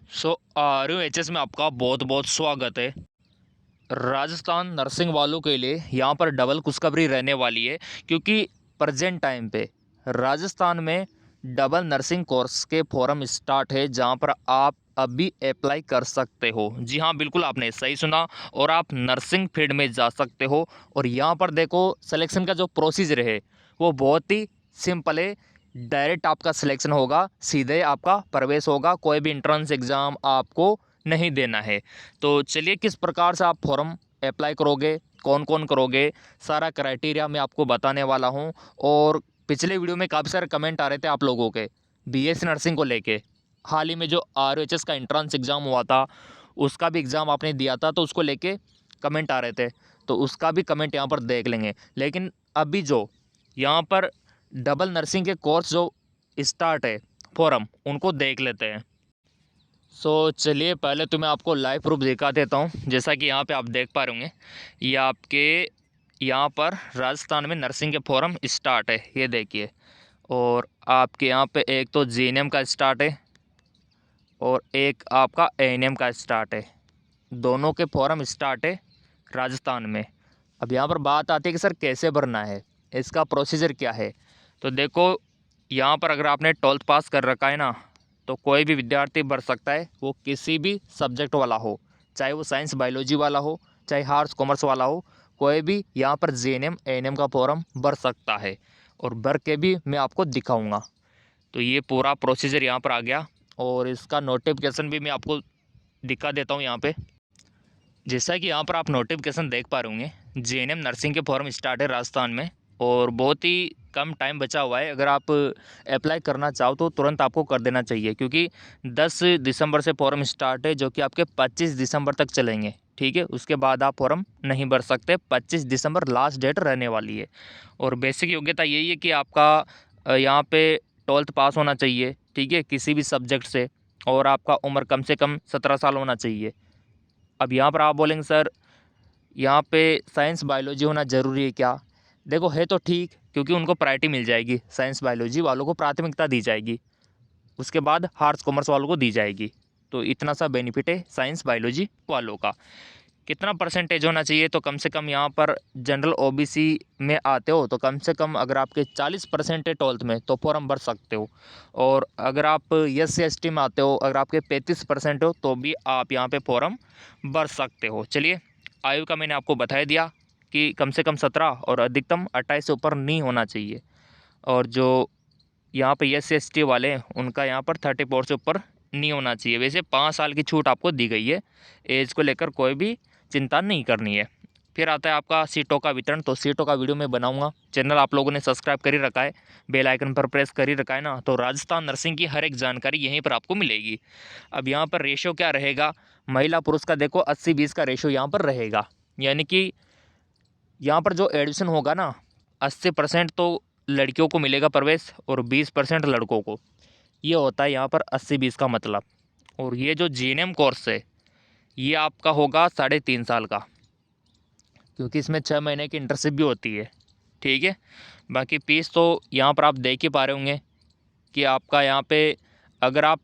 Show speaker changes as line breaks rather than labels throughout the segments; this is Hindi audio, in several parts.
RUHS में आपका बहुत बहुत स्वागत है। राजस्थान नर्सिंग वालों के लिए यहाँ पर डबल खुशखबरी रहने वाली है, क्योंकि प्रेजेंट टाइम पे राजस्थान में डबल नर्सिंग कोर्स के फॉर्म स्टार्ट है, जहाँ पर आप अभी अप्लाई कर सकते हो। जी हाँ, बिल्कुल आपने सही सुना, और आप नर्सिंग फील्ड में जा सकते हो। और यहाँ पर देखो, सिलेक्शन का जो प्रोसीजर है वो बहुत ही सिंपल है। डायरेक्ट आपका सिलेक्शन होगा, सीधे आपका प्रवेश होगा, कोई भी एंट्रेंस एग्ज़ाम आपको नहीं देना है। तो चलिए, किस प्रकार से आप फॉर्म अप्लाई करोगे, कौन कौन करोगे, सारा क्राइटेरिया मैं आपको बताने वाला हूं। और पिछले वीडियो में काफ़ी सारे कमेंट आ रहे थे आप लोगों के BSc नर्सिंग को लेके। हाल ही में जो RUHS का एंट्रेंस एग्ज़ाम हुआ था, उसका भी एग्ज़ाम आपने दिया था, तो उसको लेके कमेंट आ रहे थे, तो उसका भी कमेंट यहाँ पर देख लेंगे। लेकिन अभी जो यहाँ पर डबल नर्सिंग के कोर्स जो स्टार्ट है फॉर्म, उनको देख लेते हैं। चलिए, पहले तो मैं आपको लाइव प्रूफ दिखा देता हूँ। जैसा कि यहाँ पे आप देख पा रहे होंगे, ये आपके यहाँ पर राजस्थान में नर्सिंग के फॉर्म स्टार्ट है, ये देखिए। और आपके यहाँ पे एक तो GNM का स्टार्ट है, और एक आपका ANM का स्टार्ट है। दोनों के फॉर्म स्टार्ट है राजस्थान में। अब यहाँ पर बात आती है कि सर कैसे भरना है, इसका प्रोसीजर क्या है। तो देखो, यहाँ पर अगर आपने 12th पास कर रखा है ना, तो कोई भी विद्यार्थी भर सकता है, वो किसी भी सब्जेक्ट वाला हो, चाहे वो साइंस बायोलॉजी वाला हो, चाहे आर्ट्स कॉमर्स वाला हो, कोई भी यहाँ पर GNM ANM का फॉर्म भर सकता है। और भर के भी मैं आपको दिखाऊंगा। तो ये पूरा प्रोसीजर यहाँ पर आ गया, और इसका नोटिफिकेशन भी मैं आपको दिखा देता हूँ यहाँ पे। जैसा कि यहाँ पर आप नोटिफिकेशन देख पा रहे होंगे, GNM नर्सिंग के फॉर्म स्टार्ट है राजस्थान में, और बहुत ही कम टाइम बचा हुआ है। अगर आप अप्लाई करना चाहो तो तुरंत आपको कर देना चाहिए, क्योंकि 10 दिसंबर से फॉर्म स्टार्ट है, जो कि आपके 25 दिसंबर तक चलेंगे। ठीक है, उसके बाद आप फॉर्म नहीं भर सकते। 25 दिसंबर लास्ट डेट रहने वाली है। और बेसिक योग्यता यही है कि आपका यहाँ पे 12th पास होना चाहिए, ठीक है, किसी भी सब्जेक्ट से, और आपका उम्र कम से कम 17 साल होना चाहिए। अब यहाँ पर आप बोलेंगे सर, यहाँ पे साइंस बायोलॉजी होना ज़रूरी है क्या? देखो, है तो ठीक, क्योंकि उनको प्रायोरिटी मिल जाएगी, साइंस बायोलॉजी वालों को प्राथमिकता दी जाएगी, उसके बाद आर्ट्स कॉमर्स वालों को दी जाएगी। तो इतना सा बेनिफिट है साइंस बायोलॉजी वालों का। कितना परसेंटेज होना चाहिए? तो कम से कम यहाँ पर जनरल OBC में आते हो तो कम से कम अगर आपके 40% है 12th में, तो फॉर्म भर सकते हो। और अगर आप SC ST में आते हो, अगर आपके 35% हो, तो भी आप यहाँ पे फॉर्म भर सकते हो। चलिए, आयु का मैंने आपको बता दिया कि कम से कम 17 और अधिकतम 28 से ऊपर नहीं होना चाहिए। और जो यहाँ पे SC ST वाले हैं, उनका यहाँ पर 34 से ऊपर नहीं होना चाहिए। वैसे 5 साल की छूट आपको दी गई है, एज को लेकर कोई भी चिंता नहीं करनी है। फिर आता है आपका सीटों का वितरण। तो सीटों का वीडियो मैं बनाऊंगा। चैनल आप लोगों ने सब्सक्राइब कर ही रखा है, बेल आइकन पर प्रेस कर ही रखा है ना, तो राजस्थान नर्सिंग की हर एक जानकारी यहीं पर आपको मिलेगी। अब यहाँ पर रेशो क्या रहेगा, महिला पुरुष का देखो 80-20 का रेशो यहाँ पर रहेगा। यानी कि यहाँ पर जो एडमिशन होगा ना, 80% तो लड़कियों को मिलेगा प्रवेश, और 20% लड़कों को। ये होता है यहाँ पर 80-20 का मतलब। और ये जो GNM कोर्स है, ये आपका होगा 3.5 साल का, क्योंकि इसमें 6 महीने की इंटर्नशिप भी होती है। ठीक है, बाकी फीस तो यहाँ पर आप देख ही पा रहे होंगे कि आपका यहाँ पे, अगर आप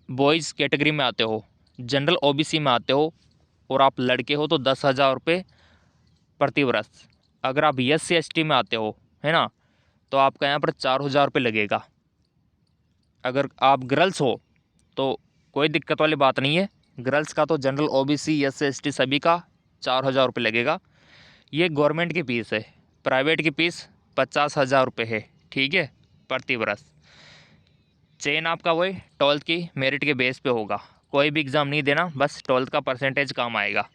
बॉयज़ कैटेगरी में आते हो, जनरल OBC में आते हो, और आप लड़के हो, तो 10,000 रुपये प्रति वर्ष। अगर आप SC ST में आते हो, है ना, तो आपका यहाँ पर 4,000 रुपये लगेगा। अगर आप गर्ल्स हो तो कोई दिक्कत वाली बात नहीं है। गर्ल्स का तो जनरल OBC SC ST सभी का 4,000 रुपये लगेगा। ये गवर्नमेंट की फ़ीस है। प्राइवेट की फ़ीस 50,000 रुपये है, ठीक है, प्रति वर्ष। चयन आपका वही 12th की मेरिट के बेस पे होगा। कोई भी एग्ज़ाम नहीं देना, बस 12th का परसेंटेज काम आएगा।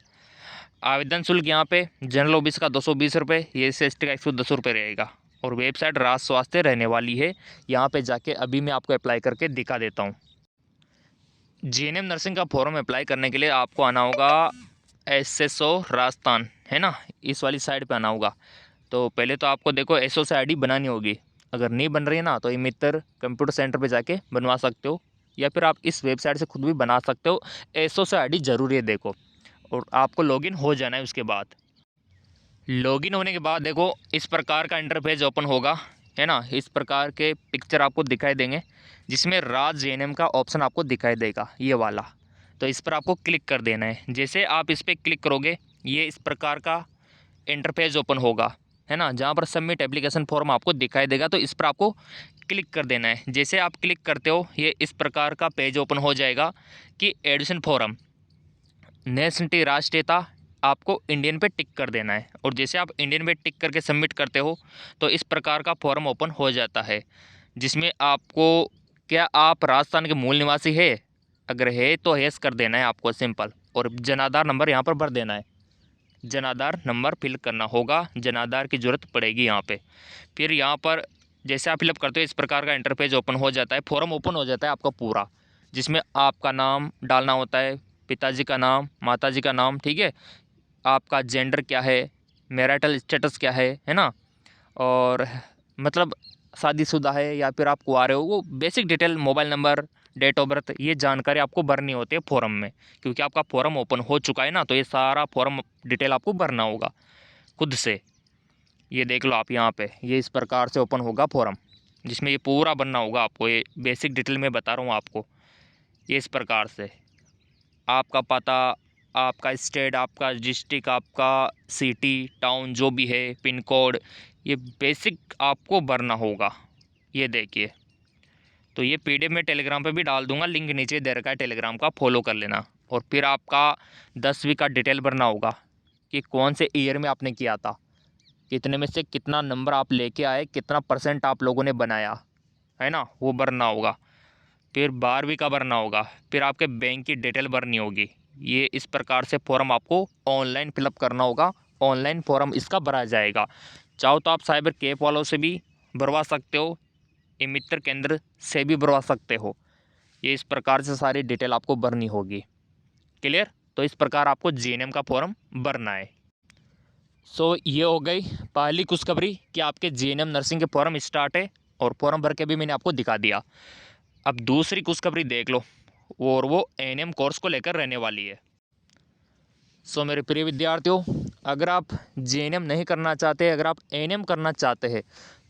आवेदन शुल्क यहाँ पे जनरल OBC का 220 रुपये, SC ST का 110 रुपये रहेगा। और वेबसाइट राज स्वास्थ्य रहने वाली है। यहाँ पे जाके अभी मैं आपको अप्लाई करके दिखा देता हूँ। GNM नर्सिंग का फॉर्म अप्लाई करने के लिए आपको आना होगा SSO राजस्थान, है ना, इस वाली साइड पे आना होगा। तो पहले तो आपको देखो SO से ID बनानी होगी। अगर नहीं बन रही है ना, तो ये मित्र कंप्यूटर सेंटर पे जाके बनवा सकते हो, या फिर आप इस वेबसाइट से खुद भी बना सकते हो। SO से ID ज़रूरी है देखो। और आपको लॉगिन हो जाना है। उसके बाद लॉगिन होने के बाद देखो, इस प्रकार का इंटरफेस ओपन होगा, है ना। इस प्रकार के पिक्चर आपको दिखाई देंगे, जिसमें राज GNM का ऑप्शन आपको दिखाई देगा, ये वाला। तो इस पर आपको क्लिक कर देना है। जैसे आप इस पर क्लिक करोगे ये इस प्रकार का इंटरफेस ओपन होगा, है ना, जहाँ पर सबमिट एप्लीकेशन फॉर्म आपको दिखाई देगा। तो इस पर आपको क्लिक कर देना है। जैसे आप क्लिक करते हो ये इस प्रकार का पेज ओपन हो जाएगा कि एडमिशन फॉर्म नेशनलिटी राष्ट्रीयता आपको इंडियन पे टिक कर देना है। और जैसे आप इंडियन पे टिक करके सबमिट करते हो तो इस प्रकार का फॉर्म ओपन हो जाता है, जिसमें आपको क्या आप राजस्थान के मूल निवासी है, अगर है तो यस कर देना है आपको, सिंपल। और जन आधार नंबर यहाँ पर भर देना है, जन आधार नंबर फिल करना होगा, जन आधार की ज़रूरत पड़ेगी यहाँ पे। फिर यहाँ पर जैसे आप फिलअप करते हो इस प्रकार का इंटरपेज ओपन हो जाता है, फॉर्म ओपन हो जाता है आपका पूरा, जिसमें आपका नाम डालना होता है, पिताजी का नाम, माताजी का नाम, ठीक है, आपका जेंडर क्या है, मैरिटल स्टेटस क्या है ना, और मतलब शादीशुदा है या फिर आप कुंवारे हो, वो basic detail, mobile number, date of birth, ये जानकारी आपको भरनी होती है फॉर्म में। क्योंकि आपका फॉर्म ओपन हो चुका है ना, तो ये सारा फॉर्म डिटेल आपको भरना होगा खुद से। ये देख लो आप यहाँ पे, ये इस प्रकार से ओपन होगा फॉर्म, जिसमें ये पूरा भरना होगा आपको। ये बेसिक डिटेल में बता रहा हूँ आपको। ये इस प्रकार से आपका पता, आपका स्टेट, आपका डिस्ट्रिक्ट, आपका सिटी टाउन जो भी है, पिन कोड, ये बेसिक आपको भरना होगा। ये देखिए, तो ये पीडीएफ में टेलीग्राम पे भी डाल दूंगा, लिंक नीचे दे रखा है टेलीग्राम का, फॉलो कर लेना। और फिर आपका 10वीं का डिटेल भरना होगा कि कौन से ईयर में आपने किया था, कितने में से कितना नंबर आप लेके आए, कितना परसेंट आप लोगों ने बनाया, है ना, वो भरना होगा। फिर 12वीं का भरना होगा, फिर आपके बैंक की डिटेल भरनी होगी। ये इस प्रकार से फॉर्म आपको ऑनलाइन फिलअप करना होगा, ऑनलाइन फॉर्म इसका भरा जाएगा। चाहो तो आप साइबर कैफ वालों से भी भरवा सकते हो, ई मित्र केंद्र से भी भरवा सकते हो। ये इस प्रकार से सारी डिटेल आपको भरनी होगी। क्लियर? तो इस प्रकार आपको जीएनएम का फॉर्म भरना है। सो ये हो गई पहली खुशखबरी कि आपके जीएनएम नर्सिंग के फॉर्म स्टार्ट है, और फॉर्म भर के भी मैंने आपको दिखा दिया। अब दूसरी खुशखबरी देख लो, और वो एएनएम कोर्स को लेकर रहने वाली है। सो मेरे प्रिय विद्यार्थियों, अगर आप जीएनएम नहीं करना चाहते, अगर आप एएनएम करना चाहते हैं,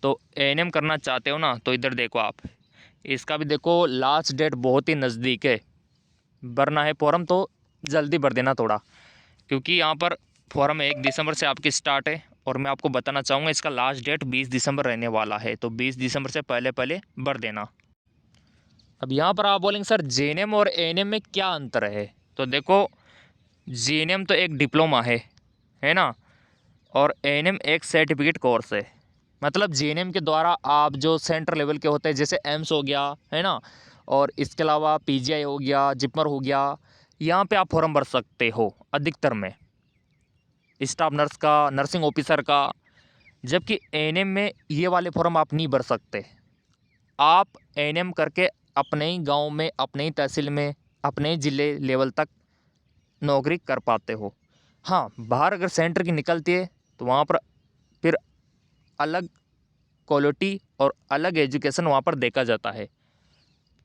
तो एएनएम करना चाहते हो ना, तो इधर देखो आप, इसका भी देखो लास्ट डेट बहुत ही नज़दीक है। भरना है फॉर्म तो जल्दी भर देना थोड़ा, क्योंकि यहाँ पर फॉर्म 1 दिसंबर से आपकी स्टार्ट है, और मैं आपको बताना चाहूँगा इसका लास्ट डेट 20 दिसंबर रहने वाला है। तो 20 दिसंबर से पहले पहले भर देना। अब यहाँ पर आप बोलेंगे सर जीएनएम और एएनएम में क्या अंतर है? तो देखो, जीएनएम तो एक डिप्लोमा है ना, और एएनएम एक सर्टिफिकेट कोर्स है। मतलब जीएनएम के द्वारा आप जो सेंटर लेवल के होते हैं, जैसे एम्स हो गया, है ना, और इसके अलावा पीजीआई हो गया, जिपमर हो गया, यहाँ पे आप फॉर्म भर सकते हो अधिकतर में, स्टाफ नर्स का, नर्सिंग ऑफिसर का। जबकि एएनएम में ये वाले फॉर्म आप नहीं भर सकते। आप एएनएम करके अपने ही गांव में, अपने ही तहसील में, अपने ही ज़िले लेवल तक नौकरी कर पाते हो। हाँ, बाहर अगर सेंटर की निकलती है तो वहाँ पर फिर अलग क्वालिटी और अलग एजुकेशन वहाँ पर देखा जाता है।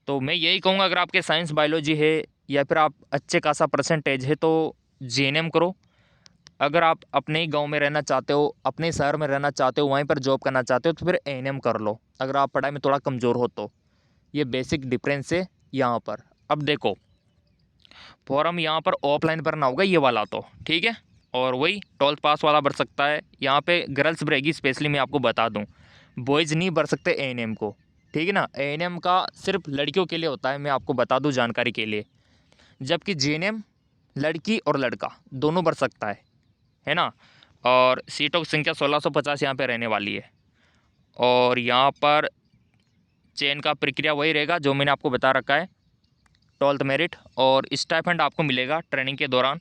तो मैं यही कहूँगा, अगर आपके साइंस बायोलॉजी है या फिर आप अच्छे खासा परसेंटेज है तो जीएनएम करो। अगर आप अपने ही गांव में रहना चाहते हो, अपने शहर में रहना चाहते हो, वहीं पर जॉब करना चाहते हो, तो फिर एएनएम कर लो, अगर आप पढ़ाई में थोड़ा कमज़ोर हो तो। ये बेसिक डिफरेंस है यहाँ पर। अब देखो, फॉर्म यहाँ पर ऑफलाइन भरना होगा ये वाला तो, ठीक है, और वही 12th पास वाला भर सकता है। यहाँ पे गर्ल्स भरेगी, स्पेशली मैं आपको बता दूँ, बॉयज़ नहीं भर सकते एएनएम को, ठीक है ना। एएनएम का सिर्फ लड़कियों के लिए होता है, मैं आपको बता दूँ जानकारी के लिए। जबकि जीएनएम लड़की और लड़का दोनों भर सकता है ना। और सीटों की संख्या 1650 यहाँ पे रहने वाली है। और यहाँ पर चयन का प्रक्रिया वही रहेगा जो मैंने आपको बता रखा है, 12th मेरिट, और स्टाइपेंड आपको मिलेगा ट्रेनिंग के दौरान।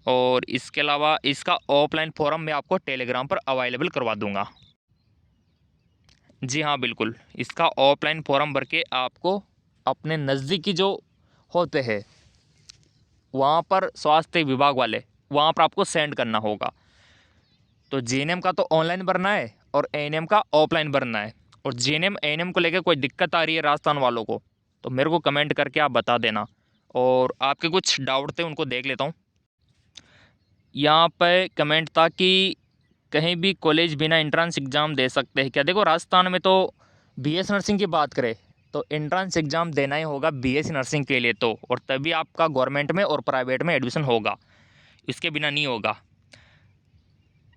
और इसके अलावा इसका ऑफलाइन फॉर्म मैं आपको टेलीग्राम पर अवेलेबल करवा दूंगा। जी हाँ, बिल्कुल, इसका ऑफलाइन फॉर्म भर के आपको अपने नज़दीकी जो होते हैं वहाँ पर स्वास्थ्य विभाग वाले, वहाँ पर आपको सेंड करना होगा। तो जीएनएम का तो ऑनलाइन भरना है और एएनएम का ऑफलाइन भरना है। और जीएनएम एएनएम को लेकर कोई दिक्कत आ रही है राजस्थान वालों को, तो मेरे को कमेंट करके आप बता देना, और आपके कुछ डाउट थे उनको देख लेता हूँ। यहाँ पे कमेंट था कि कहीं भी कॉलेज बिना एंट्रेंस एग्ज़ाम दे सकते हैं क्या? देखो, राजस्थान में तो बीएस नर्सिंग की बात करें तो एंट्रेंस एग्ज़ाम देना ही होगा बीएससी नर्सिंग के लिए तो, और तभी आपका गवर्नमेंट में और प्राइवेट में एडमिशन होगा, इसके बिना नहीं होगा।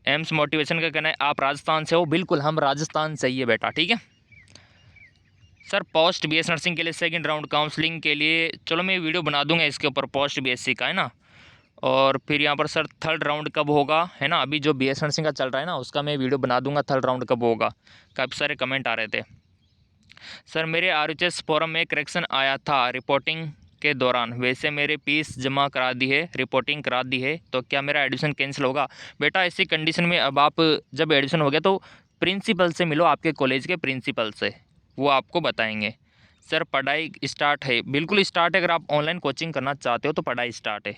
एम्स मोटिवेशन का कहना है आप राजस्थान से हो, बिल्कुल हम राजस्थान से ही है बेटा, ठीक है। सर पोस्ट बीएस नर्सिंग के लिए सेकंड राउंड काउंसलिंग के लिए, चलो मैं वीडियो बना दूंगा इसके ऊपर, पोस्ट बीएससी का है ना। और फिर यहाँ पर सर थर्ड राउंड कब होगा, है ना, अभी जो बीएस नर्सिंग का चल रहा है ना उसका मैं वीडियो बना दूंगा, थर्ड राउंड कब होगा। काफ़ी सारे कमेंट आ रहे थे। सर मेरे आरएचएस फोरम में करेक्शन आया था रिपोर्टिंग के दौरान, वैसे मेरे फीस जमा करा दी है, रिपोर्टिंग करा दी है, तो क्या मेरा एडमिशन कैंसिल होगा? बेटा ऐसी कंडीशन में अब आप जब एडमिशन हो गया तो प्रिंसिपल से मिलो, आपके कॉलेज के प्रिंसिपल से, वो आपको बताएंगे। सर पढ़ाई स्टार्ट है? बिल्कुल स्टार्ट है, अगर आप ऑनलाइन कोचिंग करना चाहते हो तो पढ़ाई स्टार्ट है।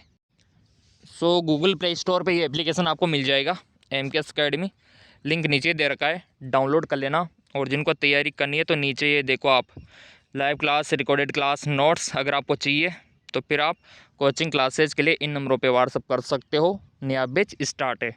सो गूगल प्ले स्टोर पे ये एप्लीकेशन आपको मिल जाएगा, MKS अकेडमी, लिंक नीचे दे रखा है, डाउनलोड कर लेना। और जिनको तैयारी करनी है तो नीचे ये देखो आप, live class, recorded class, notes अगर आपको चाहिए तो फिर आप कोचिंग क्लासेज के लिए इन नंबरों पे व्हाट्सअप कर सकते हो। नया बैच स्टार्ट है।